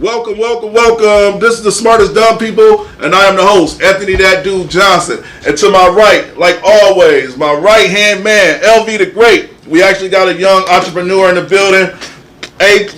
Welcome, welcome, welcome. This is the Smartest Dumb People, and I am the host, Anthony That Dude Johnson. And to my right, like always, my right-hand man, LV the Great. We actually got a young entrepreneur in the building,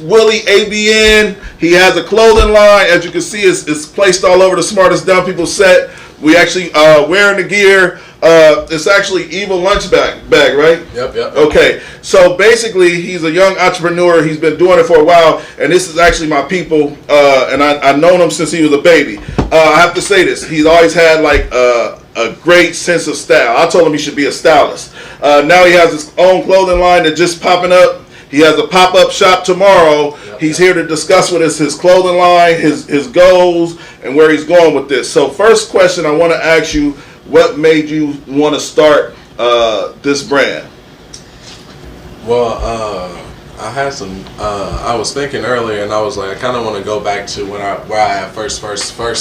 Willie ABN. He has a clothing line. As you can see, it's placed all over the Smartest Dumb People set. We actually wearing the gear. It's actually Evil Lunch bag, right? Yep. Okay, so basically, he's a young entrepreneur. He's been doing it for a while, and this is actually my people. And I've known him since he was a baby. I have to say this: he's always had like a great sense of style. I told him he should be a stylist. Now he has his own clothing line that's just popping up. He has a pop-up shop tomorrow. He's here to discuss with us his clothing line, his goals, and where he's going with this. So first question I want to ask you, what made you want to start this brand? Well, I had some. I was thinking earlier, and I was like, I kind of want to go back to where I first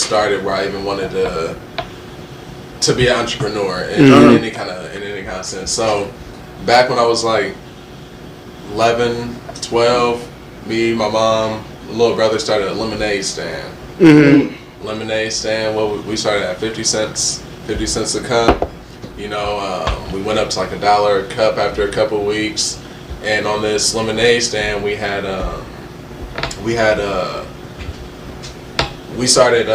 started, where I even wanted to be an entrepreneur in any kind of sense. So back when I was like 11, 12, me, my mom, little brother started a lemonade stand. Lemonade stand. Well, we started at 50 cents a cup. You know, we went up to like $1 a cup after a couple of weeks, and on this lemonade stand we started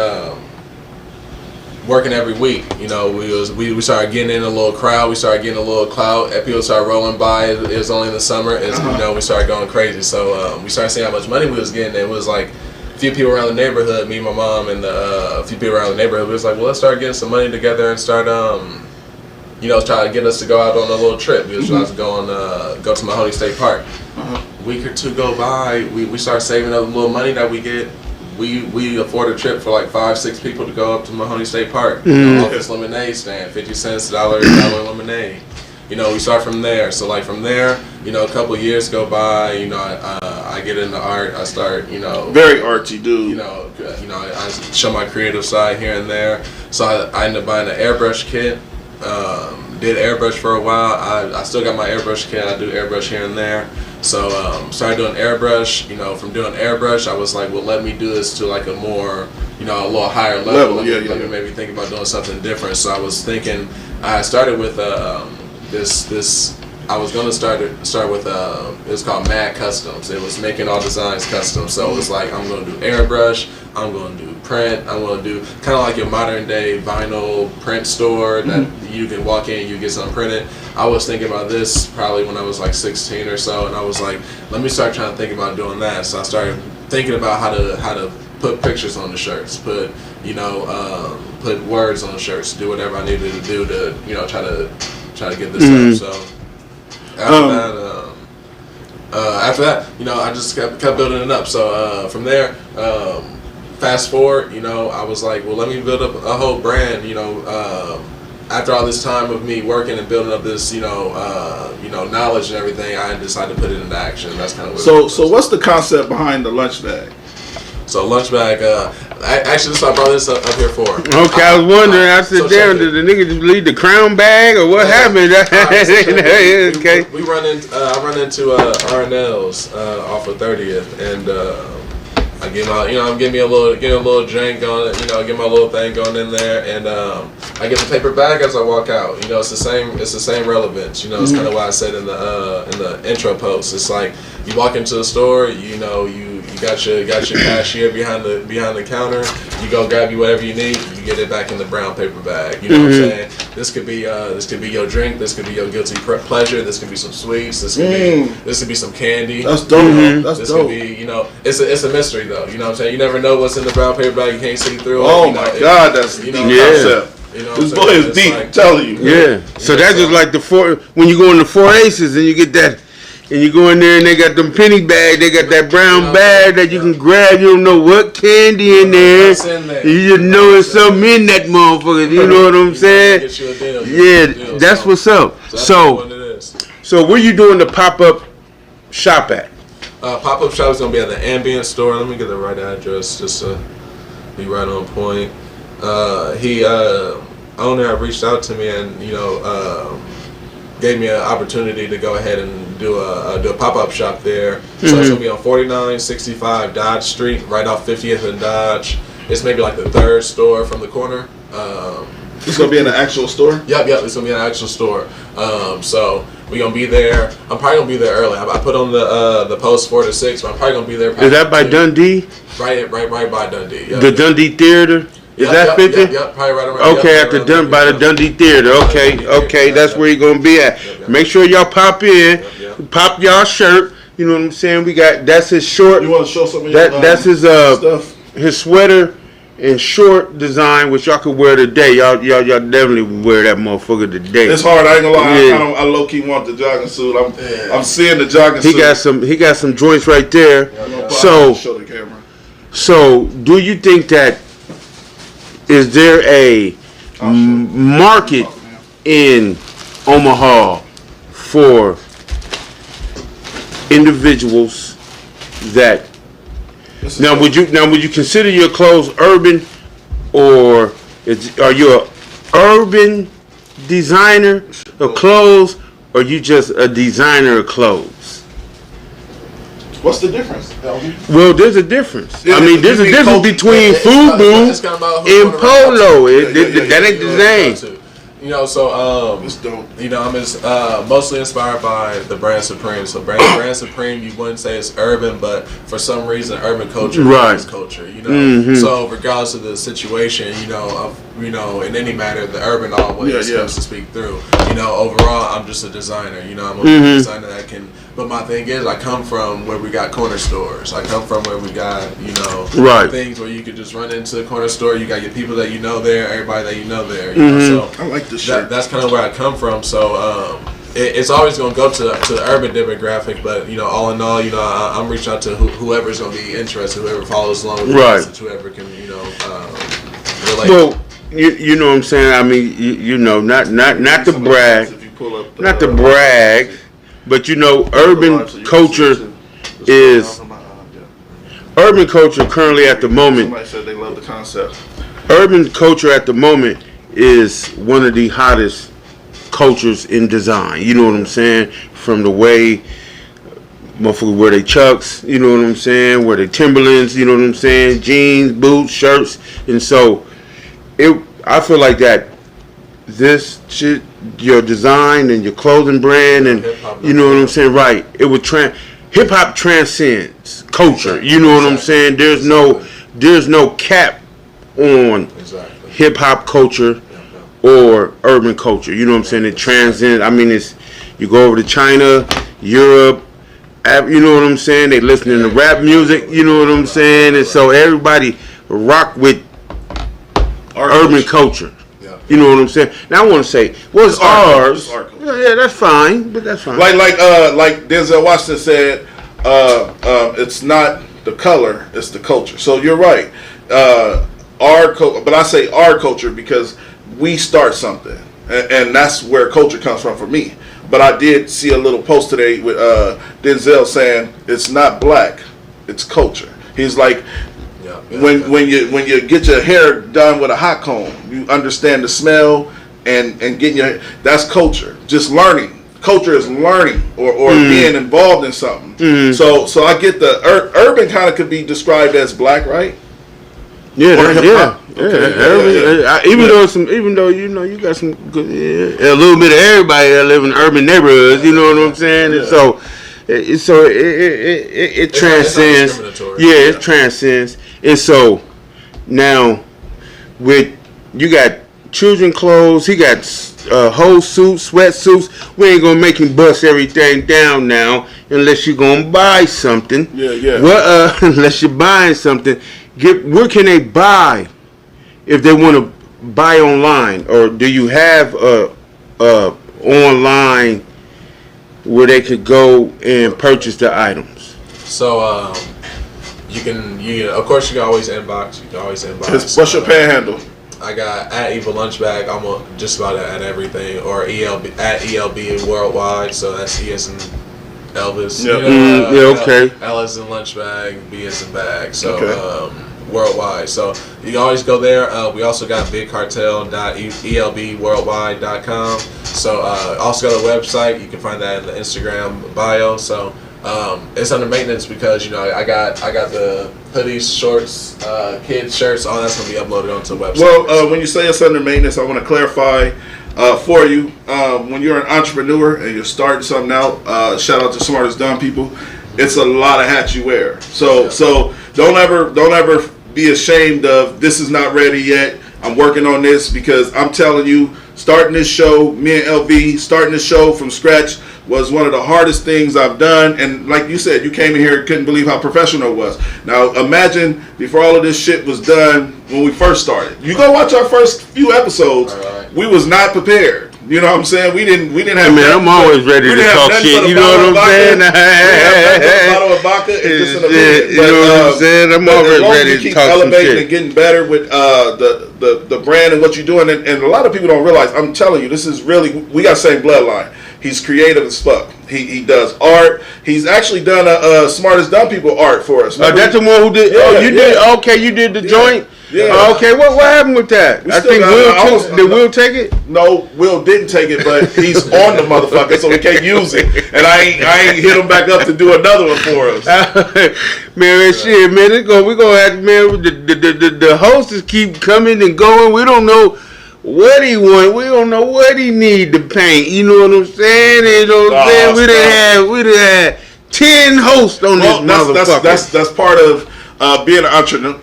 working every week. You know, we started getting in a little crowd. We started getting a little clout. People started rolling by. It was only in the summer. You know, we started going crazy. So we started seeing how much money we was getting. It was like a few people around the neighborhood, me, my mom, and a few people around the neighborhood. We was like, well, let's start getting some money together and start, you know, try to get us to go out on a little trip. We was trying to go to Mahoney State Park. A week or two go by, we start saving up a little money that we get. We afford a trip for like 5-6 people to go up to Mahoney State Park. You know, off this lemonade stand, 50 cents, $1 lemonade. You know, we start from there. So like from there, you know, a couple of years go by. You know, I get into art. I start, you know, very artsy dude. You know, I show my creative side here and there. So I ended up buying an airbrush kit. Did airbrush for a while. I still got my airbrush kit. I do airbrush here and there. So started doing airbrush. You know, from doing airbrush, I was like, well, let me do this to like a more, you know, a little higher level. Let me maybe think about doing something different. So I was thinking, I started with this. I was gonna start with it was called Mad Customs. It was making all designs custom. So it was like, I'm gonna do airbrush, I'm gonna do print, I'm gonna do kind of like your modern day vinyl print store that you can walk in, you get something printed. I was thinking about this probably when I was like 16 or so, and I was like, let me start trying to think about doing that. So I started thinking about how to put pictures on the shirts, put put words on the shirts, do whatever I needed to do to, you know, try to get this up. So after that, you know, I just kept building it up. So from there, fast forward, you know, I was like, well, let me build up a whole brand. You know, after all this time of me working and building up this, you know, knowledge and everything, I decided to put it into action. That's kind of what. So what's the concept behind the lunch bag? So lunch bag, actually, this I brought this up here for. Okay, I was wondering. I said, damn, did the nigga just leave the crown bag or what happened? Okay. We run into I run into R&L's off of 30th, and I get my, you know, I'm getting a little drink on it, you know, get my little thing going in there, and I get the paper bag as I walk out. You know, it's the same relevance. You know, it's kind of why I said in the intro post. It's like you walk into the store, you know, you got your cashier behind the counter. You go grab you whatever you need. You get it back in the brown paper bag. You know what I'm saying? This could be your drink. This could be your guilty pleasure. This could be some sweets. This could be some candy. That's dope. That's this dope. Could be, you know, it's a mystery though. You know what I'm saying? You never know what's in the brown paper bag. You can't see through it. Oh my God, that's you deep know, concept. You know this boy is deep. Like, I'm telling you. Yeah. So that's just like when you go in the 4 Aces and you get that. And you go in there and they got them penny bag, they got that brown bag that you can grab. You don't know what candy in there. You just know it's something in that motherfucker. You know what I'm saying? Yeah, that's what's up. So where you doing the pop-up shop at? Pop-up shop is going to be at the Ambient store. Let me get the right address just to be right on point. Owner reached out to me and, you know, gave me an opportunity to go ahead and do a pop-up shop there. So it's gonna be on 4965 Dodge Street, right off 50th and Dodge. It's maybe like the third store from the corner. It's gonna be in the actual store. Yep. It's gonna be an actual store. So we gonna be there. I'm probably gonna be there early. I put on the post 4 to 6, but I'm probably gonna be there. Is that by Dundee? Right by Dundee. Yep. The Dundee Theater. Is that 50? Yep, probably right around. Okay, at the by the Dundee Theater. Okay, that's where you're gonna be at. Make sure y'all pop in, pop y'all shirt. You know what I'm saying? We got that's his short. You want to show some of that's his stuff? His sweater and short design, which y'all could wear today. Y'all definitely wear that motherfucker today. It's hard. I ain't gonna lie. Yeah. I low key want the jogging suit. I'm seeing the jogging suit. He got some joints right there. So show the camera. So do you think that is there a market in Omaha for individuals that now would you consider your clothes urban, or are you a urban designer of clothes, or you just a designer of clothes? What's the difference? Well, there's a difference. Yeah, I mean, there's a difference between FUBU and Polo. That ain't the same. You know, so It's dope. you know, I'm just mostly inspired by the brand Supreme. So brand Supreme, you wouldn't say it's urban, but for some reason, urban culture is culture. You know, so regardless of the situation, you know, in any matter, the urban always comes to speak through. You know, overall, I'm just a designer. You know, I'm a designer that can. But my thing is, I come from where we got corner stores. I come from where we got, you know, things where you could just run into the corner store. You got your people that you know there, everybody that you know there. You know, so I like this shirt. that's kind of where I come from. So it's always going to go to the urban demographic. But, you know, all in all, you know, I'm reaching out to whoever's going to be interested, whoever follows along with the whoever can, you know, relate. Well, you know what I'm saying? I mean, you know, not to brag, not to brag. But you know, urban culture currently at the moment. Somebody said they love the concept. Urban culture at the moment is one of the hottest cultures in design. You know what I'm saying? From the way motherfuckers wear their chucks, you know what I'm saying? Wear their Timberlands, you know what I'm saying? Jeans, boots, shirts, and so I feel like that. This shit, your design and your clothing brand, and you know what I'm saying, right? It would hip hop transcends culture. You know what I'm saying? There's no cap on hip hop culture or urban culture. You know what I'm saying? It transcends. I mean, you go over to China, Europe. You know what I'm saying? They listening to rap music. You know what I'm saying? And so everybody rock with urban culture. You know what I'm saying? Now I want to say, what's ours? Yeah, that's fine, but that's fine. Like Denzel Washington said, it's not the color, it's the culture. So you're right. But I say our culture because we start something, and that's where culture comes from for me. But I did see a little post today with Denzel saying it's not black, it's culture. He's like. When you get your hair done with a hot comb, you understand the smell and getting that's culture. Just learning. Culture is learning or being involved in something. So I get the urban kind of could be described as black, right? Yeah. Even though you know you got some good, a little bit of everybody that live in urban neighborhoods. You know what I'm saying? And so it transcends. It transcends. And so now, you got children clothes, he got whole suits, sweatsuits. We ain't gonna make him bust everything down now, unless you're gonna buy something. Yeah. Well, unless you're buying something, where can they buy if they want to buy online, or do you have a online where they could go and purchase the items? So of course you can always inbox. What's your panhandle? I got at Evil Lunchbag. I'm on just about at everything, or ELB at ELB worldwide. So that's E as in Elvis. Yeah. Okay. L as in Lunchbag, B as in bag. So worldwide. So you can always go there. We also got bigcartel.elbworldwide.com. So also got a website. You can find that in the Instagram bio. So it's under maintenance because I got the hoodies, shorts, kids shirts, all that's gonna be uploaded onto the website. Well, when you say it's under maintenance, I want to clarify for you. When you're an entrepreneur and you're starting something out, shout out to Smartest Dumb People. It's a lot of hats you wear. So don't ever be ashamed of this is not ready yet. I'm working on this, because I'm telling you, starting this show, me and LB starting this show from scratch was one of the hardest things I've done. And like you said, you came in here and couldn't believe how professional it was. Now imagine before all of this shit was done when we first started. You go watch our first few episodes. Right. We was not prepared. You know what I'm saying? We didn't have. Man, I'm always ready to talk shit. You know what I'm saying? A bottle of vodka and just an opinion. You know what I'm saying? I'm always ready to talk some elevating shit. and getting better with the brand and what you're doing. And a lot of people don't realize. I'm telling you, this is really, we got the same bloodline. He's creative as fuck. He does art. He's actually done a Smartest Dumb People art for us. That's the one who did. Yeah, you did. Okay, you did the joint. Yeah. Okay, what happened with that? I think Will take it. No, Will didn't take it, but he's on the motherfucker, so we can't use it. And I ain't hit him back up to do another one for us. Man, shit, man, we're gonna have, man. The hostess keep coming and going. We don't know what he want. We don't know what he need to paint. You know what I'm saying? You know what I'm saying? We done had 10 hosts on this motherfucker. That's part of being an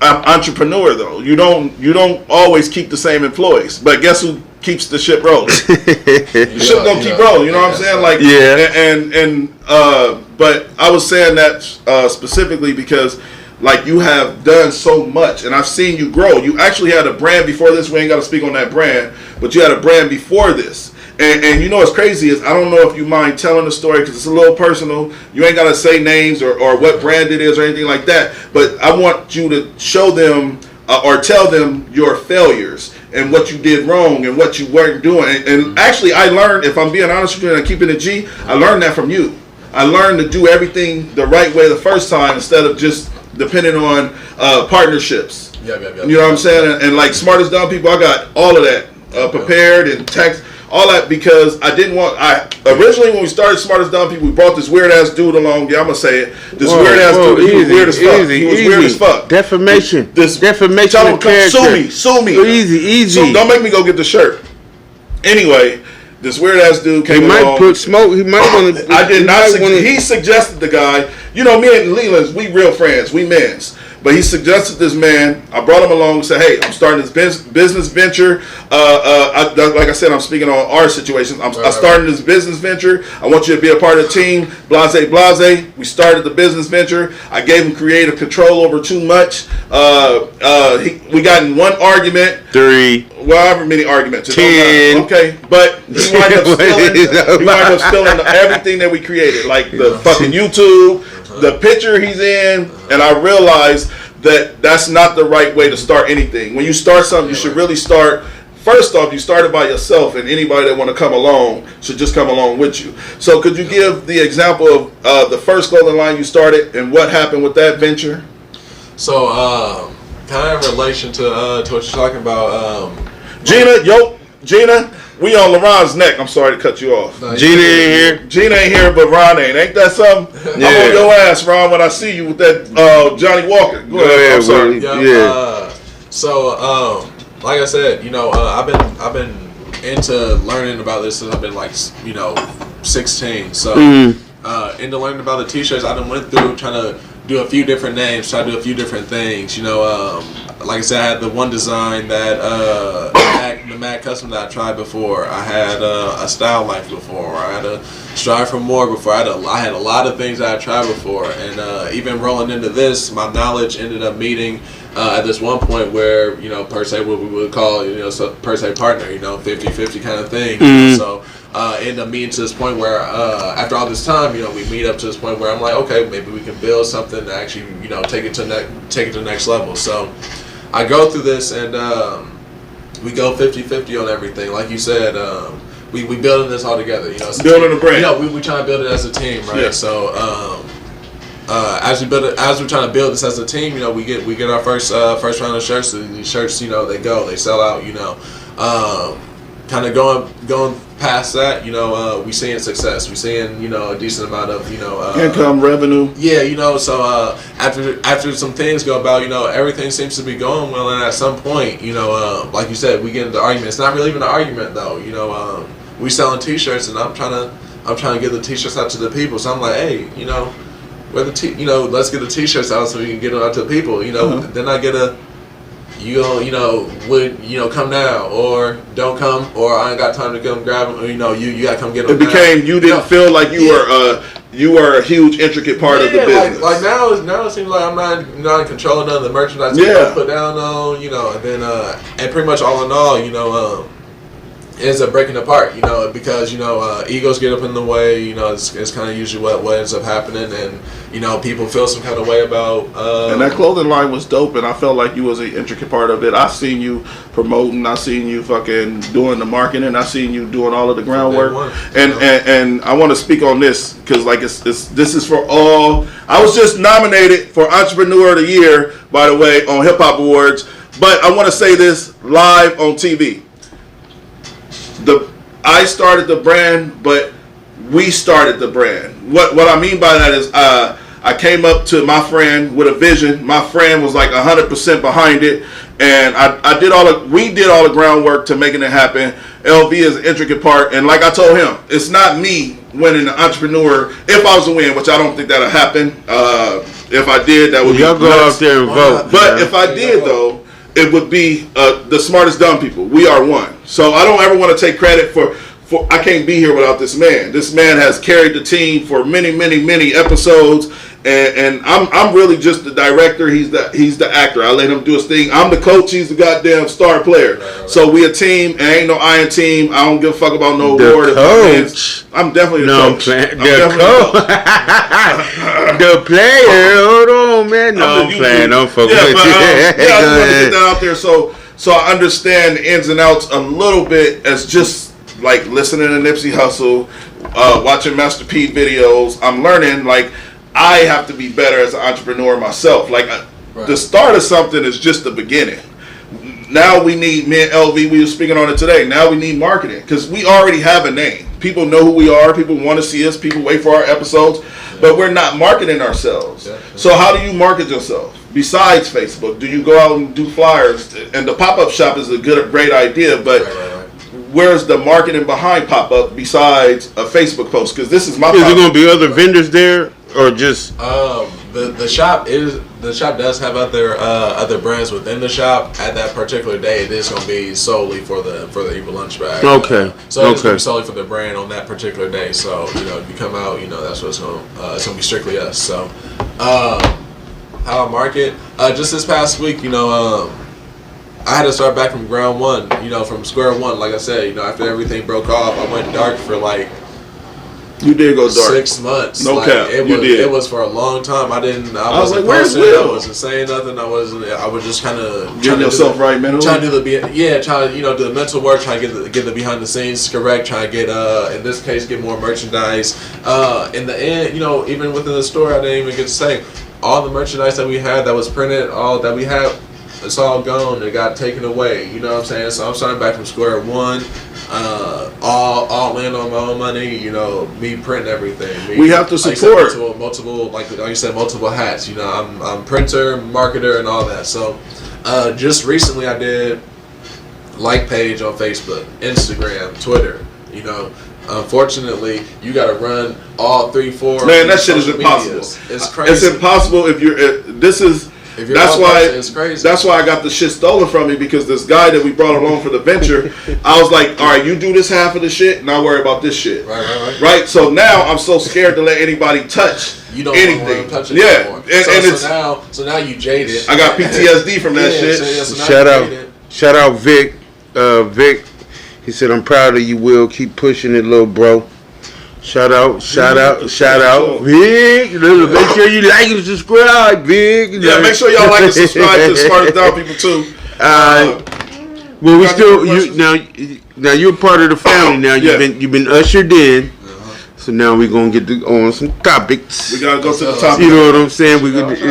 entrepreneur, though. You don't always keep the same employees, but guess who keeps the ship rolling? The ship gonna keep rolling. You know what I'm saying? Like, but I was saying that specifically because, like, you have done so much, and I've seen you grow. You actually had a brand before this. We ain't got to speak on that brand, but you had a brand before this. And you know what's crazy is, I don't know if you mind telling the story because it's a little personal. You ain't got to say names or what brand it is or anything like that. But I want you to show them or tell them your failures and what you did wrong and what you weren't doing. And actually, I learned, if I'm being honest with you and I'm keeping it G, I learned that from you. I learned to do everything the right way the first time instead of just depending on partnerships. You know what I'm saying? And like Smartest Dumb People, I got all of that prepared and text. All that because originally when we started Smartest Dumb People, we brought this weird ass dude along. Yeah, I'm gonna say it. This weird ass dude. He was weird as fuck. He was weird as fuck. Defamation. Defamation. Tell him, sue me. Easy. So don't make me go get the shirt. Anyway, this weird ass dude came along. He might put smoke. He might want to. I did not. He suggested the guy. You know, me and Leland's, we real friends. We men's. But he suggested this man. I brought him along and said, hey, I'm starting this business venture. Like I said, I'm speaking on our situation. I'm starting this business venture. I want you to be a part of the team. Blase. We started the business venture. I gave him creative control over too much. We got in one argument. 3. Well, however many arguments. 10. Okay. But he wind up stealing everything that we created. Like the fucking YouTube, the picture he's in. And I realized that that's not the right way to start anything. When you start something, you should really start. First off, you started by yourself, and anybody that want to come along should just come along with you. So could you give the example of the first clothing line you started and what happened with that venture? So, kind of in relation to what you're talking about. Gina, we on LaRon's neck. I'm sorry to cut you off. No, Gina ain't here. Gina ain't here, but Ron ain't. Ain't that something? Yeah. I'm on your ass, Ron, when I see you with that Johnny Walker. Go ahead. I'm sorry. Like I said, I've been into learning about this since I've been 16. So into learning about the t-shirts, I done went through trying to do a few different names, try to do a few different things. Like I said, I had the one design that the Mad Custom that I tried before. I had a Style Life before. I had a Strive for More before. I had a lot of things that I tried before, and even rolling into this, my knowledge ended up meeting at this one point where per se what we would call per se partner, 50-50 kind of thing. So end up meeting to this point where after all this time, we meet up to this point where I'm like, okay, maybe we can build something to actually take it to the next level. So I go through this and we go 50-50 on everything. Like you said, we building this all together. Building a brand. We trying to build it as a team, right? Yeah. So as we're trying to build this as a team, we get our first round of shirts. And these shirts, they sell out. Kind of going past that, we seeing success. We seeing a decent amount of income, revenue. Yeah, so after some things go about, everything seems to be going well, and at some point, like you said, we get into argument. It's not really even an argument though. We selling T-shirts, and I'm trying to get the T-shirts out to the people. So I'm like, hey, where the let's get the T-shirts out so we can get them out to the people. Then I get a. Would come now or don't come, or I ain't got time to come grab them. You gotta come get them. It became you didn't feel like you were a huge intricate part of the business. Like now it seems like I'm not in control of none of the merchandise I put down on. And then and pretty much all in all, it ends up breaking apart. Because egos get up in the way. It's kind of usually what ends up happening, and people feel some kind of way about. And that clothing line was dope, and I felt like you was an intricate part of it. I seen you promoting, I seen you fucking doing the marketing, I seen you doing all of the groundwork. And I want to speak on this because this is for all. I was just nominated for Entrepreneur of the Year, by the way, on Hip Hop Awards. But I want to say this live on TV. I started the brand, but we started the brand. What I mean by that is I came up to my friend with a vision. My friend was like 100% behind it, and we did all the groundwork to making it happen. LV is an intricate part, and like I told him, it's not me winning the entrepreneur. If I was to win, which I don't think that'll happen. If I did, that would be y'all go out there and vote. But if I did, though, it would be the smartest dumb people. We are one. So I don't ever want to take credit for I can't be here without this man. This man has carried the team for many, many, many episodes, and I'm really just the director. He's the actor. I let him do his thing. I'm the coach. He's the goddamn star player. Right. So we a team, and ain't no iron team. I don't give a fuck about no award. Coach. I'm definitely the coach. The player. Hold on, man. No, I'm playing. Don't fuck with you. I just want to get that out there so I understand the ins and outs a little bit as just like listening to Nipsey Hussle, watching Master P videos. I'm learning like I have to be better as an entrepreneur myself. Like the start of something is just the beginning. Now we need, me and LV, we were speaking on it today. Now we need marketing because we already have a name. People know who we are. People want to see us. People wait for our episodes, but we're not marketing ourselves. So how do you market yourself? Besides Facebook, do you go out and do flyers? And the pop-up shop is a great idea, but where's the marketing behind pop-up besides a Facebook post? Because this is my. Is there going to be other vendors there, or just? The shop does have other brands within the shop. At that particular day, it is going to be solely for the Evil Lunch Bag. Okay. So it's going to be solely for the brand on that particular day. So if you come out, that's what it's going to be strictly us. So how I market? Just this past week, I had to start back from ground one, from square one. Like I said, after everything broke off, I went dark for like. You did go dark. 6 months. No cap. You did. It was for a long time. I wasn't like, where's posting. Will? I wasn't saying nothing. I was just kind of getting yourself right mentally. Trying to do do the mental work. Trying to get the behind the scenes correct. Trying to get in this case get more merchandise. In the end, even within the store, I didn't even get to say all the merchandise that we had that was printed, all that we had. It's all gone. It got taken away. You know what I'm saying? So I'm starting back from square one. All in on my own money. Me printing everything. We have to support multiple, like you said, multiple hats. I'm printer, marketer, and all that. So just recently, I did page on Facebook, Instagram, Twitter. Unfortunately, you got to run all 3, 4. Man, that shit is impossible. It's crazy. It's impossible if you're. That's why I got the shit stolen from me, because this guy that we brought along for the venture, I was like, all right, you do this half of the shit, and I'll worry about this shit. Right. So now I'm so scared to let anybody touch anything. Yeah. So now you jaded. I got PTSD from that shit. So shout out Vic. Vic, he said, I'm proud of you, Will. Keep pushing it, little bro. Shout out, Vic. Make sure you like and subscribe, Vic. Yeah, make sure y'all like and subscribe to the Smartest Down people too. Well, we still now you're part of the family now. You've been ushered in. So now we're gonna get on some topics. We gotta go to the topic. You know what I'm saying? We could go ahead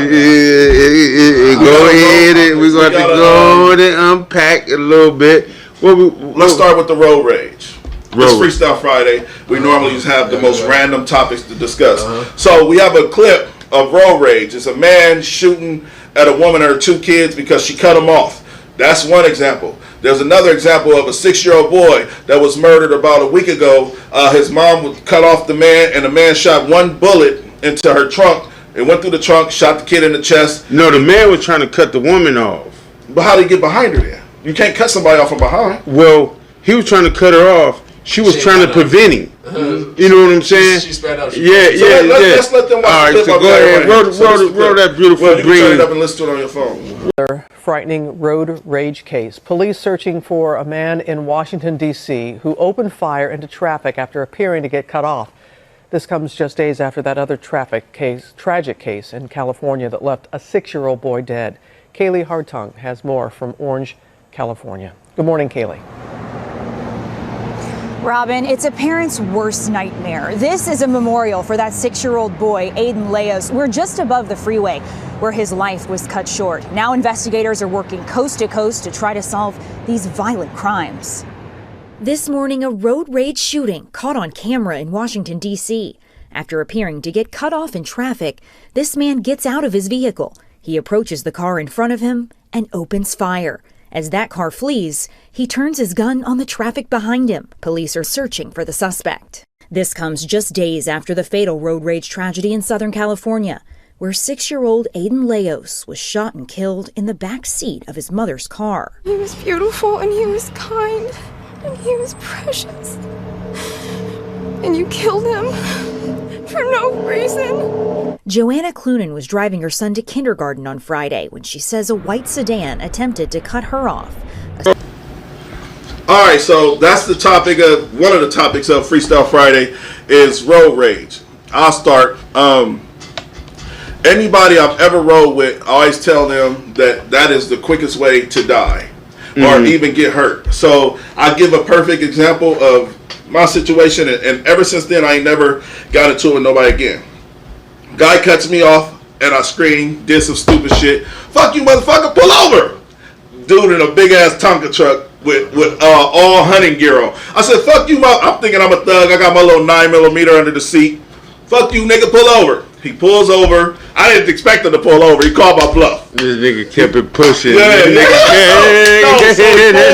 and we got to go and unpack a little bit. Let's start with the road rage. It's Freestyle Friday. We normally just have the most random topics to discuss. So we have a clip of road rage. It's a man shooting at a woman and her 2 kids because she cut him off. That's one example. There's another example of a 6-year-old boy that was murdered about a week ago. His mom would cut off the man, and the man shot 1 bullet into her trunk. It went through the trunk, shot the kid in the chest. No, the man was trying to cut the woman off. But how did he get behind her then? You can't cut somebody off from behind. Well, he was trying to cut her off. She was trying to prevent him. You know what I'm saying? She spread out. Let's let them watch the clip. So go ahead. Roll that beautiful green. You can turn it up and listen to it on your phone. Frightening road rage case. Police searching for a man in Washington, D.C. who opened fire into traffic after appearing to get cut off. This comes just days after that other tragic case in California that left a 6-year-old boy dead. Kaylee Hartung has more from Orange, California. Good morning, Kaylee. Robin, it's a parent's worst nightmare. This is a memorial for that 6-year-old boy, Aiden Leos. We're just above the freeway where his life was cut short. Now investigators are working coast to coast to try to solve these violent crimes. This morning, a road rage shooting caught on camera in Washington, D.C. After appearing to get cut off in traffic, this man gets out of his vehicle. He approaches the car in front of him and opens fire. As that car flees, he turns his gun on the traffic behind him. Police are searching for the suspect. This comes just days after the fatal road rage tragedy in Southern California, where 6-year-old Aiden Leos was shot and killed in the back seat of his mother's car. He was beautiful and he was kind and he was precious. And you killed him for no reason. Joanna Clunan was driving her son to kindergarten on Friday when she says a white sedan attempted to cut her off. All right, so that's the topic of one of the topics of Freestyle Friday is road rage. I'll start. Anybody I've ever rode with, I always tell them that is the quickest way to die or even get hurt. So I give a perfect example of my situation, and ever since then I ain't never got into it with nobody again. Guy cuts me off and I scream, did some stupid shit. Fuck you, motherfucker, pull over. Dude in a big ass Tonka truck with all hunting gear on. I said, fuck you, I'm thinking I'm a thug. I got my little 9mm under the seat. Fuck you, nigga, pull over. He pulls over. I didn't expect him to pull over. He called my bluff. This nigga kept it pushing. Yeah, That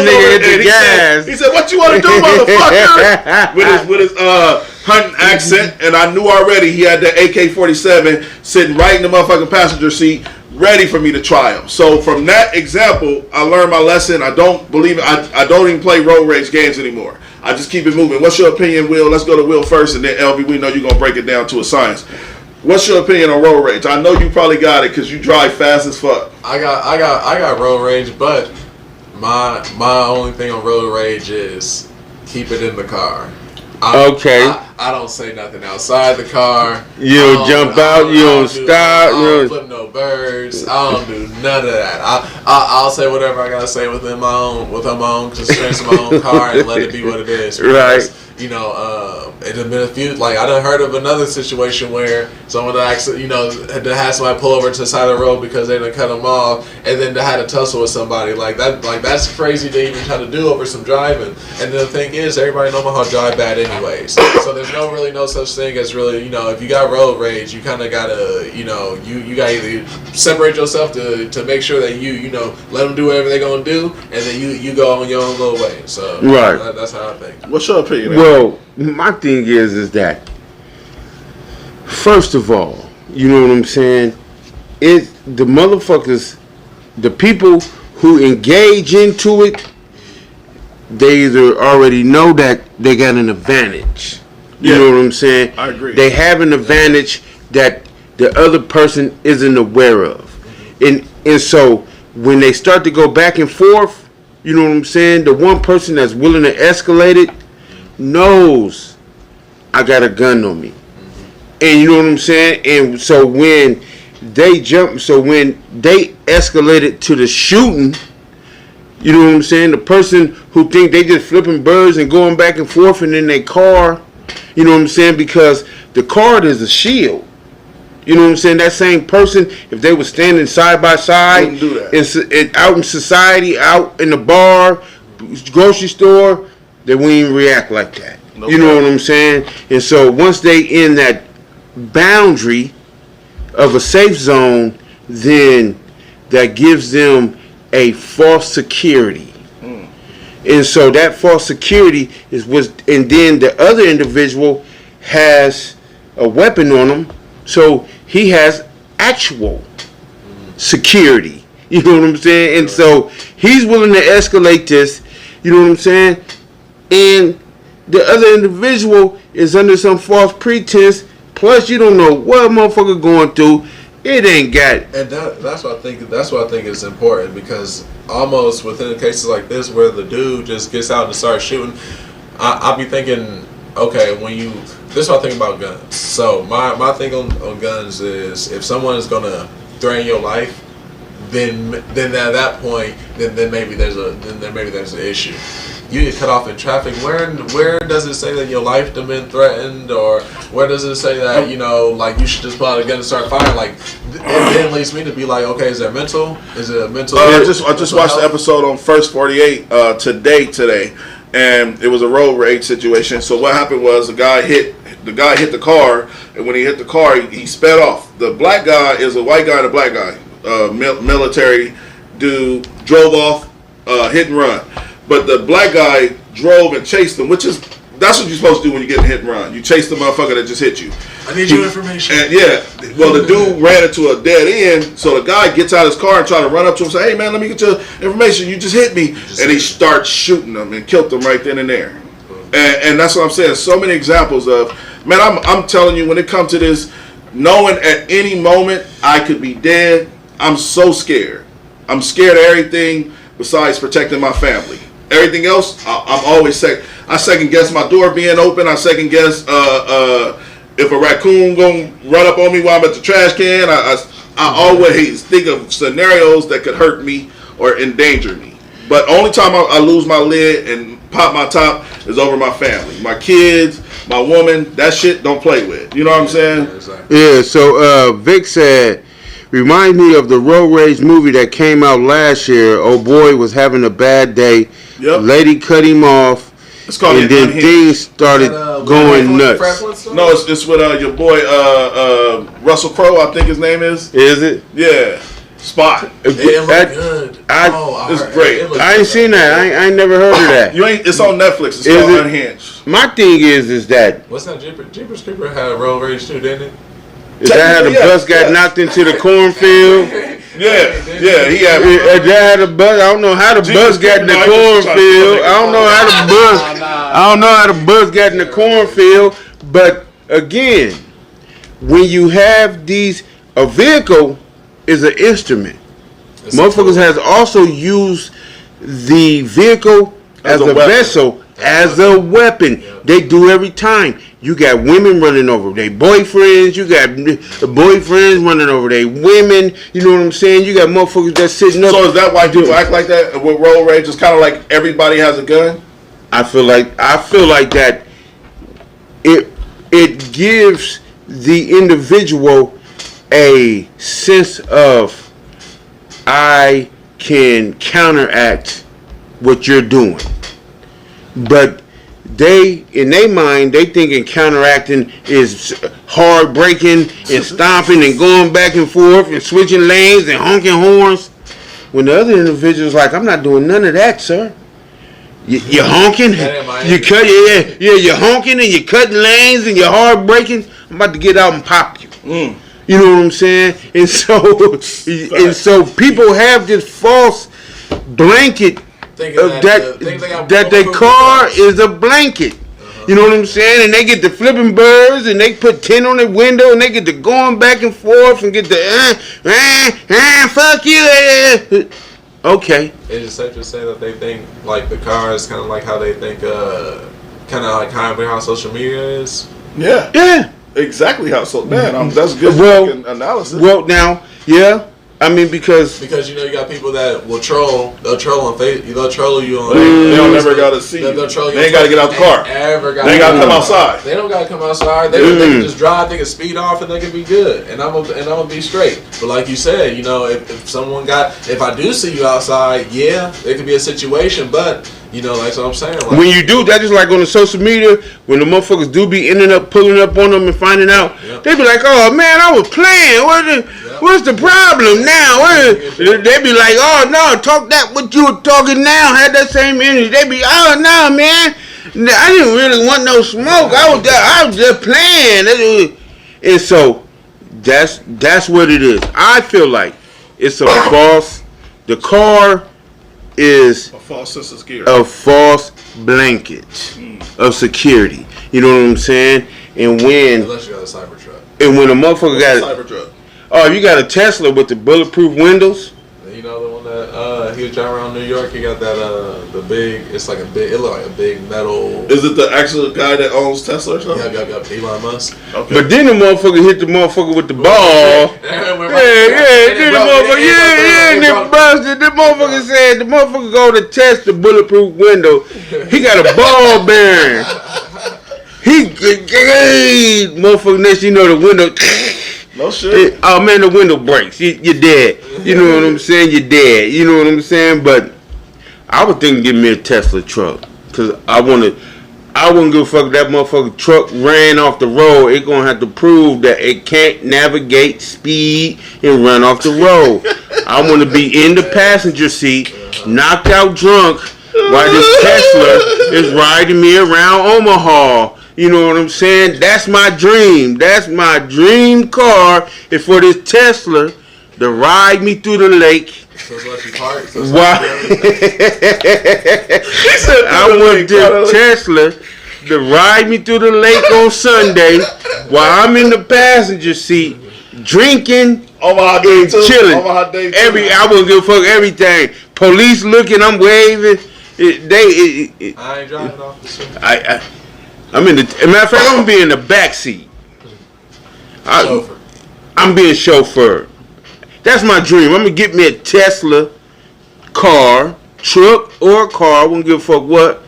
nigga hit the gas. He said, what you want to do, motherfucker? with his hunting accent. And I knew already he had the AK-47 sitting right in the motherfucking passenger seat, ready for me to try him. So from that example, I learned my lesson. I don't believe it. I don't even play road rage games anymore. I just keep it moving. What's your opinion, Will? Let's go to Will first, and then LV, we know you're going to break it down to a science. What's your opinion on road rage? I know you probably got it because you drive fast as fuck. I got road rage, but my only thing on road rage is keep it in the car. I don't say nothing outside the car. You don't jump out. You don't stop. I don't flip no birds. I don't do none of that. I'll say whatever I gotta say within my own constraints of my own car and let it be what it is. Because, right. You know, it had been a few. Like I done heard of another situation where someone actually, had to have somebody pull over to the side of the road because they done cut them off, and then they had a tussle with somebody like that. Like that's crazy to even try to do over some driving. And the thing is, everybody know how to drive bad anyways. So there's really no such thing as really, if you got road rage, you kind of gotta, you gotta either separate yourself to make sure that you let them do whatever they're gonna do, and then you go on your own little way. So right. That's how I think. What's your opinion? Well, my thing is that first of all, you know what I'm saying? It's the motherfuckers, the people who engage into it, they either already know that they got an advantage. You know what I'm saying? I agree. They have an advantage that the other person isn't aware of. And so when they start to go back and forth, you know what I'm saying? The one person that's willing to escalate it knows I got a gun on me. And you know what I'm saying? And so when they escalated to the shooting, you know what I'm saying? The person who think they just flipping birds and going back and forth and in their car You know what I'm saying? Because the card is a shield. You know what I'm saying? That same person, if they were standing side by side, Wouldn't do that. out in society, out in the bar, grocery store, they wouldn't even react like that. No You know doubt. what I'm saying? And so once they in that boundary of a safe zone, then that gives them a false security. And so that false security and then the other individual has a weapon on him, so he has actual security. You know what I'm saying? And so he's willing to escalate this. You know what I'm saying? And the other individual is under some false pretense. Plus, you don't know what a motherfucker going through. It ain't got. And that's what I think. That's what I think is important, because almost within cases like this where the dude just gets out and starts shooting, I'll be thinking, okay, this is what I think about guns. So my thing on guns is, if someone is gonna threaten your life, then at that point, then maybe there's an issue. You get cut off in traffic. Where does it say that your life has been threatened, or where does it say that like you should just pull out a gun and start firing? Like, it then leads me to be like, okay, is it mental? Is it a mental? I just watched the episode on First 48 today, and it was a road rage situation. So what happened was the guy hit the car, and when he hit the car, he sped off. The black guy is a white guy and a black guy, military dude, drove off, hit and run. But the black guy drove and chased him, that's what you're supposed to do when you get hit and run. You chase the motherfucker that just hit you. I need your information. And well, the dude ran into a dead end, so the guy gets out of his car and try to run up to him and say, hey man, let me get your information. You just hit me. And he starts shooting him and killed him right then and there. And that's what I'm saying. So many examples of, man, I'm telling you, when it comes to this, knowing at any moment I could be dead, I'm so scared. I'm scared of everything besides protecting my family. Everything else, I'm always I second guess my door being open. I second guess if a raccoon gonna run up on me while I'm at the trash can. I always think of scenarios that could hurt me or endanger me. But only time I lose my lid and pop my top is over my family, my kids, my woman. That shit don't play with. You know what I'm saying? Yeah, exactly. Yeah. So Vic said, remind me of the road rage movie that came out last year. Oh boy was having a bad day. Yep. Lady cut him off, It's called and then Unhinged. things started going nuts. No, it's with your boy Russell Crowe, I think his name is. Is it? Yeah, Spot. It looked good. It's great. I ain't seen that. I ain't never heard of that. It's on Netflix. It's Is called it? Unhinged. My thing is that What's that? Jeepers Creepers had a road rage too, didn't it? is that how the Technically, bus got yes. knocked into the cornfield? Yeah, he had. That had a bus. I don't know how the bus got in the cornfield. I don't know how the bus got in the cornfield. But again, when you have a vehicle is an instrument. Motherfuckers has also used the vehicle as a weapon. vessel, as a weapon. They do every time. You got women running over their boyfriends. You got the boyfriends running over their women. You know what I'm saying? You got motherfuckers that's sitting up. So is that why people act like that with road rage? It's kind of like everybody has a gun. I feel like that it gives the individual a sense of, I can counteract what you're doing. But in their mind, they thinking counteracting is hard breaking and stomping and going back and forth and switching lanes and honking horns. When the other individual's like, I'm not doing none of that, sir. You're honking, you're honking and you're cutting lanes and you're hard breaking. I'm about to get out and pop you. You know what I'm saying? And so people have this false blanket that their car is a blanket. You know what I'm saying? And they get the flipping birds and they put 10 on their window and they get the going back and forth and get the fuck you. Okay. Is it safe to say that they think like the car is kind of like how they think, kind of like how social media is? Yeah. Yeah. Exactly how. So man, that's good analysis. Well, now, yeah. I mean, because you know you got people that will troll. They'll troll on Facebook. They'll troll you on. They don't never gotta see you. They'll troll you. They ain't gotta get out the car. They ain't gotta come outside. They don't gotta come outside. They can just drive. They can speed off, and they can be good. And I'm gonna be straight. But like you said, you know, if I do see you outside, yeah, it could be a situation. But you know, like what I'm saying. Like, when you do, that is like on the social media, when the motherfuckers do be ending up pulling up on them and finding out, they be like, oh man, I was playing. What's the problem now? They be like, oh no, talk that what you were talking now. Had that same energy. They be, oh no, man, I didn't really want no smoke. I was just playing. And so that's what it is. I feel like it's a false. The car is a false sense of security. A false blanket of security. You know what I'm saying? And when unless you got a Cybertruck. And when a motherfucker got a Cybertruck. Oh, you got a Tesla with the bulletproof windows? You know the one that he was driving around New York. He got that the big. It's like a big. It looked like a big metal. Is it the actual guy that owns Tesla or something? Yeah, Elon Musk. Okay. But then the motherfucker hit the motherfucker with the ball. Then the motherfucker, and it busted. The motherfucker said the motherfucker go to test the bulletproof window. He got a ball bearing. Motherfucker, next you know the window. No shit. Oh man, the window breaks. You're dead. You know what I'm saying? You're dead. You know what I'm saying? But I would think give me a Tesla truck, cause I wouldn't give a fuck if that motherfucking truck ran off the road. It gonna have to prove that it can't navigate speed and run off the road. I want to be in the passenger seat, knocked out drunk, while this Tesla is riding me around Omaha. You know what I'm saying? That's my dream. That's my dream car is for this Tesla to ride me through the lake. So it's like you park. Why? I want this Tesla to ride me through the lake on Sunday while I'm in the passenger seat drinking and chilling. I wouldn't give a fuck everything. Police looking, I'm waving. I ain't driving off the street. I'm in the. As a matter of fact, I'm gonna be in the back seat. I'm being chauffeured. That's my dream. I'm gonna get me a Tesla car, truck or a car. I wouldn't give a fuck what.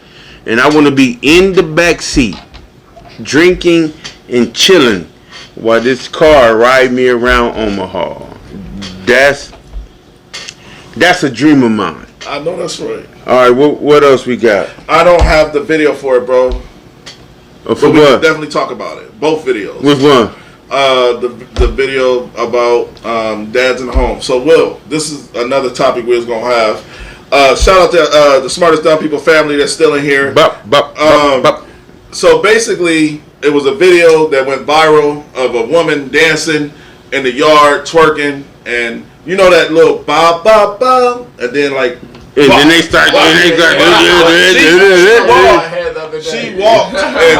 And I want to be in the back seat, drinking and chilling while this car ride me around Omaha. That's a dream of mine. I know that's right. All right, what else we got? I don't have the video for it, bro. For but we what? can definitely talk about it. Both videos. Which one? The video about dads in the home. So, Will, this is another topic we was gonna have. Shout out to the Smartest Dumb People family that's still in here. So basically, it was a video that went viral of a woman dancing in the yard, twerking, and you know that little ba ba ba, and then like. And then they start. She walked, and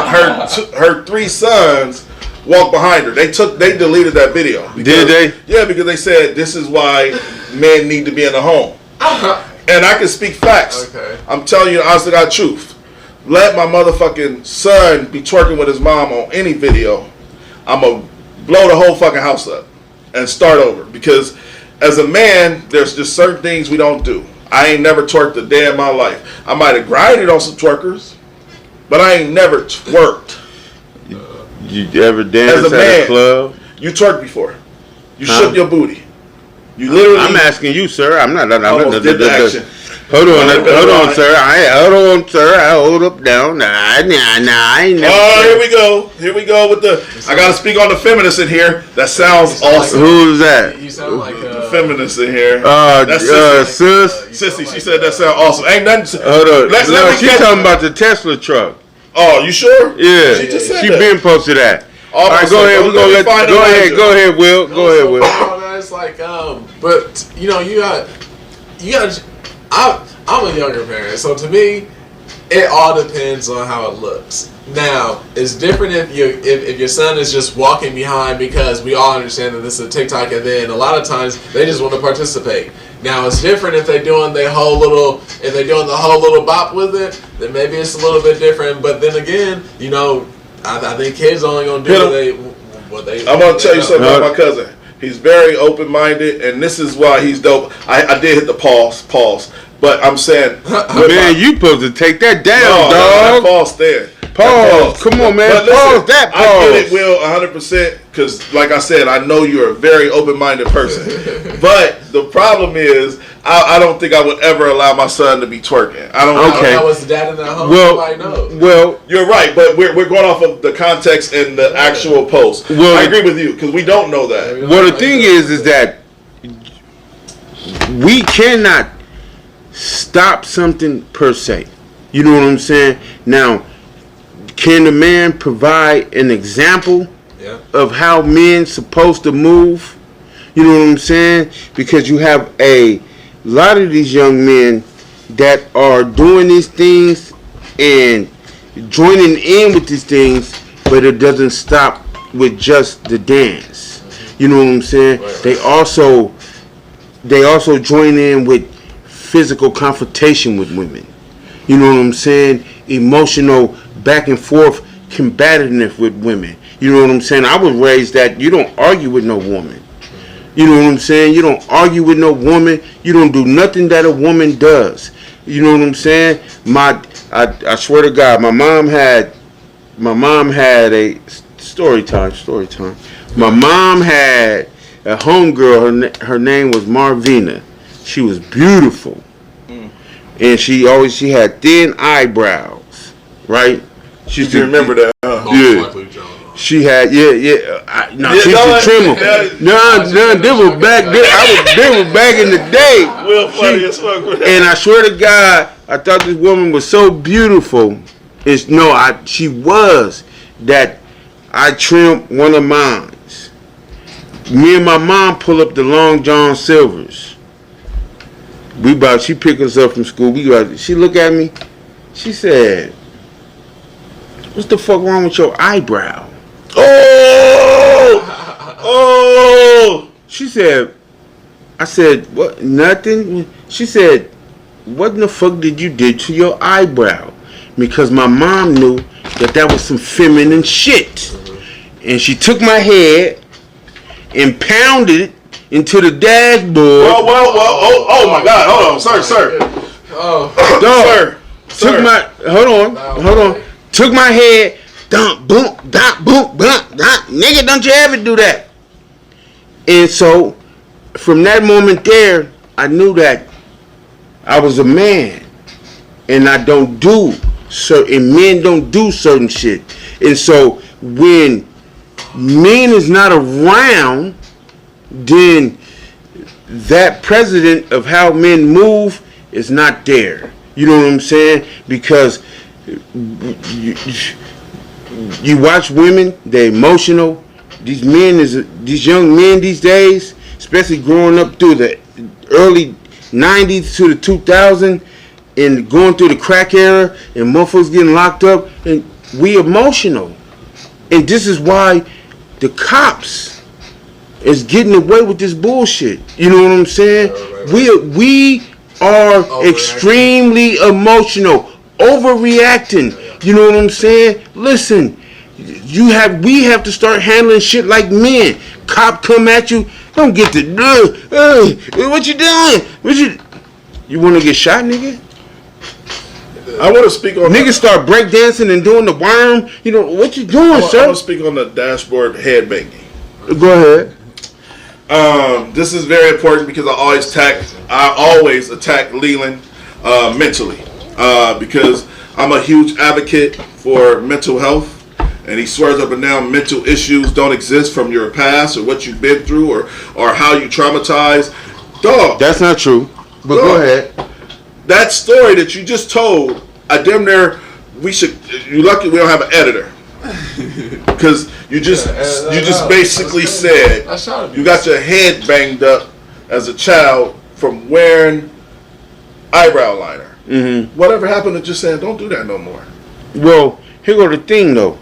her three sons walked behind her. They deleted that video. Because, did they? Yeah, because they said this is why men need to be in the home. And I can speak facts. Okay. I'm telling you the honest to God truth. Let my motherfucking son be twerking with his mom on any video. I'm gonna blow the whole fucking house up and start over. Because as a man, there's just certain things we don't do. I ain't never twerked a day in my life. I might have grinded on some twerkers, but I ain't never twerked. You ever danced at a club? You twerked before. You shook your booty. You literally. I'm asking you, sir. I'm not. Did the action. Hold on, sir. Hold on, sir. I hold up down. Nah, I ain't never. Oh, here we go with the. I gotta speak on the feminists in here. That sounds awesome. Who's that? You sound like the feminists in here. That's Sissy. She said that sound awesome. Ain't nothing. Hold on. She's talking about the Tesla truck. Oh, you sure? Yeah. She just said she that. been posted that. All right, go ahead. We're gonna let. Go ahead, Will. Go ahead, Will. It's like, but you know, you got. I'm a younger parent, so to me, it all depends on how it looks. Now, it's different if your son is just walking behind, because we all understand that this is a TikTok, and then a lot of times they just want to participate. Now, it's different if they're doing the whole little bop with it. Then maybe it's a little bit different. But then again, I think kids only gonna do what they. I'm gonna tell you something about my cousin. He's very open-minded, and this is why he's dope. I did hit the pause. But I'm saying, man, you supposed to take that down, dog. dog. Pause there. Pause. Come on, man. But listen, Pause that. Pause. I get it, Will, 100%. Because, like I said, I know you're a very open-minded person. But the problem is, I don't think I would ever allow my son to be twerking. I don't. Okay. I was the dad in that home. Well, knows. well, you're right, but we're going off of the context and the actual post. Well, I agree with you because we don't know that. Well, the thing is that we cannot stop something per se. You know what I'm saying? Now, can the man provide an example of how men supposed to move? You know what I'm saying? Because you have a lot of these young men that are doing these things and joining in with these things, but it doesn't stop with just the dance. You know what I'm saying? Right. They also join in with physical confrontation with women. You know what I'm saying? Emotional back and forth combativeness with women. You know what I'm saying? I was raised that you don't argue with no woman. You know what I'm saying? You don't argue with no woman. You don't do nothing that a woman does. You know what I'm saying? I swear to God, my mom had a story time. My mom had a homegirl. Her name was Marvina. She was beautiful, and she had thin eyebrows. Right? You remember that? Yeah. She had, she used to trim them. They were back there. They were back in the day. Real funny as fuck. And I swear to God, I thought this woman was so beautiful. She was that I trimmed one of mine. Me and my mom pull up the Long John Silvers. She picked us up from school. She looked at me. She said, "What's the fuck wrong with your eyebrow?" Oh! She said, I said, "What? Nothing?" She said, "What in the fuck did you do to your eyebrow?" Because my mom knew that was some feminine shit. And she took my head and pounded it into the dashboard. Oh my God. Hold on, sir. Dog, hold on. Took my head, dump, boom, nigga, don't you ever do that. And so, from that moment there, I knew that I was a man, and I don't do certain, men don't do certain shit. And so, when men is not around, then that precedent of how men move is not there. You know what I'm saying? Because you watch women, they're emotional. These young men these days, especially growing up through the early 90s to the 2000s and going through the crack era and motherfuckers getting locked up, and we emotional. And this is why the cops is getting away with this bullshit. You know what I'm saying? Right. We are extremely emotional, overreacting. You know what I'm saying? Listen, we have to start handling shit like men. Cop come at you, don't get the what you doing? You want to get shot, nigga? I want to speak on niggas start breakdancing and doing the worm. You know what you doing, sir? I want to speak on the dashboard head banging. Go ahead. This is very important because I always attack Leland mentally because I'm a huge advocate for mental health, and he swears up and down mental issues don't exist from your past or what you've been through or how you traumatized. Dog, that's not true. But go ahead. That story that you just told, I damn near you're lucky we don't have an editor. Because you just basically said you got your head banged up as a child from wearing eyebrow liner. Mm-hmm. Whatever happened to just saying don't do that no more? Well, here go the thing though.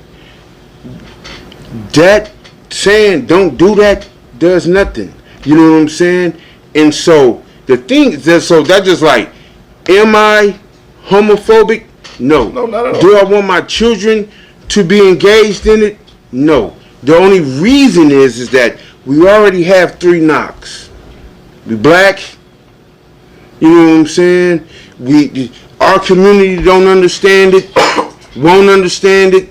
That saying don't do that does nothing. You know what I'm saying? And so the thing is that just like, am I homophobic? No. No, not at all. Do I want my children to be engaged in it? No. The only reason is that we already have 3 knocks. We black. You know what I'm saying? Our community don't understand it, won't understand it,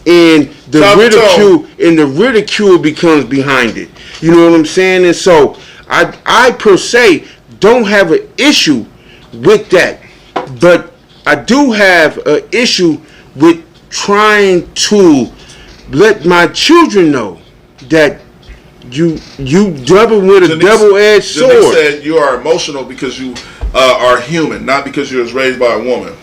and the ridicule becomes behind it. You know what I'm saying? And so I per se don't have an issue with that, but I do have an issue with trying to let my children know that you double with a double-edged sword. Denise said you are emotional because you are human, not because you was raised by a woman.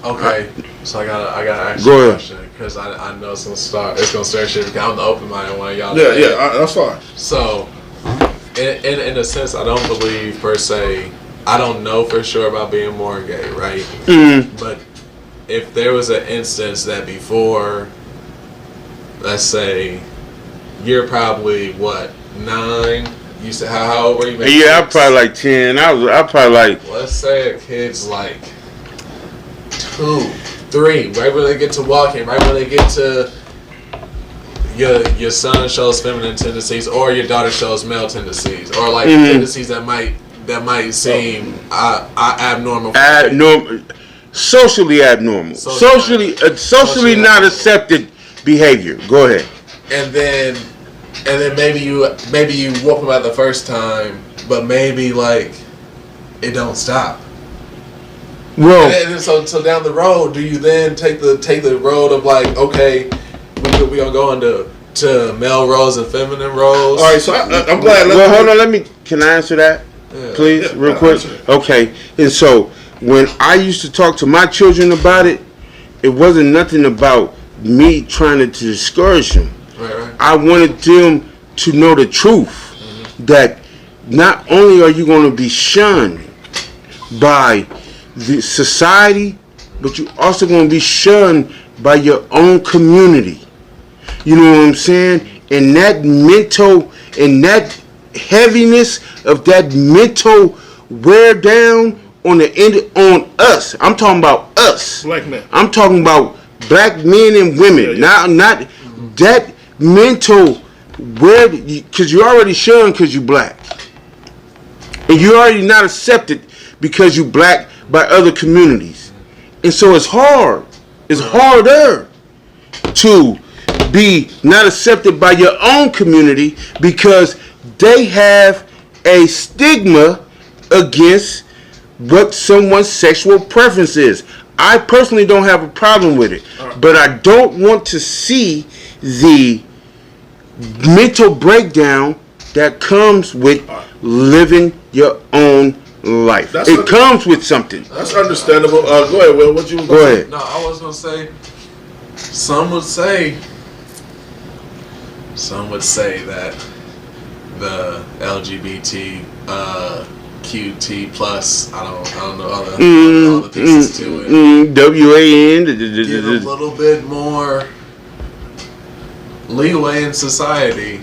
Okay, so I gotta ask you a question because I know it's gonna start shit because I'm the open-minded one. Y'all. Yeah, that's fine. So, in a sense, I don't believe per se. I don't know for sure about being more gay, right? Mm-hmm. But if there was an instance that before, let's say, you're probably what 9. You said how old were you? Yeah, I'm probably like 10. I probably like. Let's say a kid's like 2, 3, right when they get to walking, right when they get to your son shows feminine tendencies, or your daughter shows male tendencies, or like tendencies that might seem abnormal. Socially abnormal. Socially not accepted behavior. Go ahead. And then maybe you whoop them at the first time, but maybe like it don't stop. Well, and then, so down the road, do you then take the road of like, okay, we gonna go into male roles and feminine roles? All right, so I'm glad. Well, hold on. Can I answer that, please, real quick? Okay. And so when I used to talk to my children about it, it wasn't nothing about me trying to discourage them. Right. I wanted them to know the truth, that not only are you going to be shunned by the society, but you're also going to be shunned by your own community. You know what I'm saying? And that mental, and that heaviness of that mental wear down on the end on us. I'm talking about us. Black men. I'm talking about black men and women. Not that mental where, because you're already shunned because you black, and you're already not accepted because you black by other communities, and so it's hard. It's harder to be not accepted by your own community because they have a stigma against what someone's sexual preference is. I personally don't have a problem with it, but I don't want to see the mental breakdown that comes with living your own life. It comes with something. That's understandable. Go ahead, Will. What you was Go ahead. No, I was gonna say. Some would say that the LGBT QT plus, I don't know all the pieces to it. WAN. Get a little bit more leeway in society.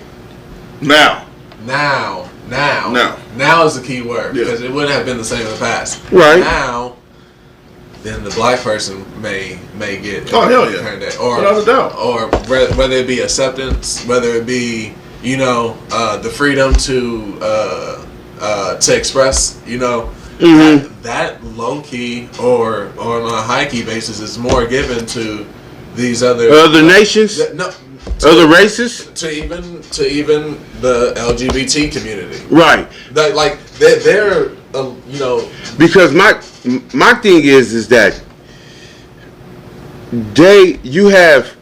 Now is the key word, because it wouldn't have been the same in the past. Right. Now, then the black person may get hell yeah, turned down, or without a doubt, or whether it be acceptance, whether it be the freedom to express, that low key or on a high key basis is more given to these other nations. Other races, to even the LGBT community, right? That like they're because my thing is that you have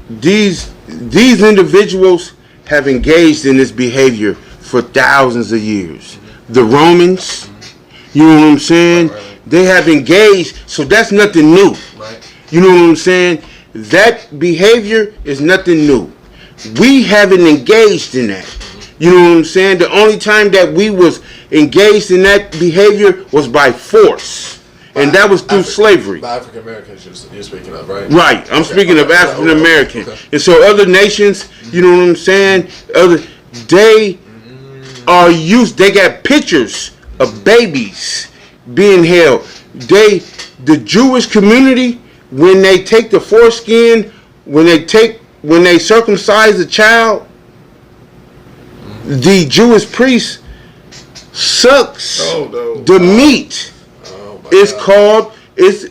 these individuals have engaged in this behavior for thousands of years. The Romans, you know what I'm saying? Right. They have engaged, so that's nothing new. Right. You know what I'm saying? That behavior is nothing new. We haven't engaged in that. You know what I'm saying? The only time that we was engaged in that behavior was by force. And that was through slavery. By African Americans you're speaking of, right? Right. I'm speaking of African American. Okay. And so other nations, you know what I'm saying? They are used, they got pictures of babies being held. The Jewish community, when they take the foreskin, when they take when they circumcise a child, the Jewish priest sucks the meat. It's called this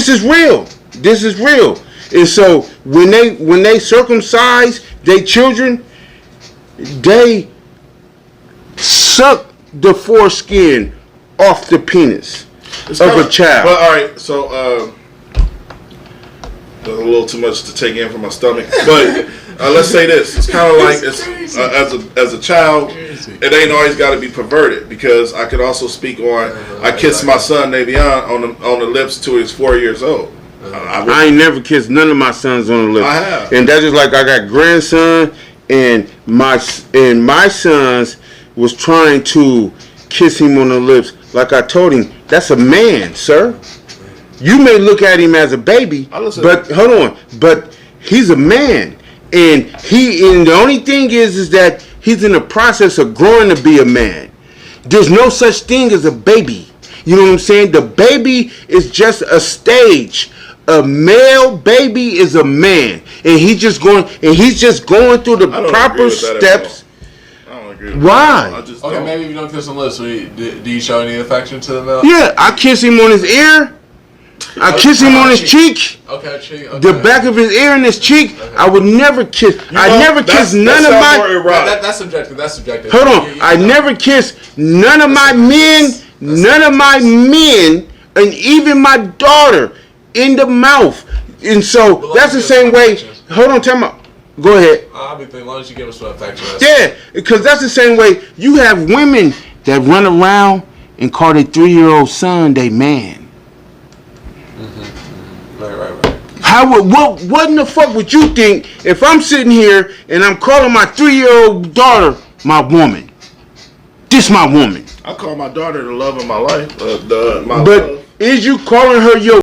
is real. This is real. And so when they circumcise their children, they suck the foreskin off the penis of a child. But all right, so there's a little too much to take in for my stomach. But let's say this: it's kind of like as a child, it ain't always got to be perverted, because I could also speak on. I kissed my son Navion on the lips till he was 4 years old. I ain't never kissed none of my sons on the lips. I have, and that's just like I got grandson, and my sons was trying to kiss him on the lips. Like I told him, that's a man, sir. You may look at him as a baby, but hold on, but he's a man, and the only thing is that he's in the process of growing to be a man. There's no such thing as a baby. You know what I'm saying? The baby is just a stage. A male baby is a man, and he's just going through the proper steps. I don't agree with Why? That. I just Okay, maybe if you don't kiss on the lips, do you show any affection to the male? Yeah, I kiss him on his ear. I kiss him on his cheek. Okay, cheek. Okay. The back of his ear and his cheek. I would never kiss. I never kiss none of my. That's subjective. That's subjective. Hold on. I never kiss none of my men. None of my men, and even my daughter, in the mouth. And so that's the same way. Hold on, tell me. Go ahead. I'll be thinking, as long as you give us some affection. Yeah, because that's the same way. You have women that run around and call their 3-year-old son their man. Right. What in the fuck would you think if I'm sitting here and I'm calling my 3-year-old daughter my woman? This my woman. I call my daughter the love of my life. But is you calling her your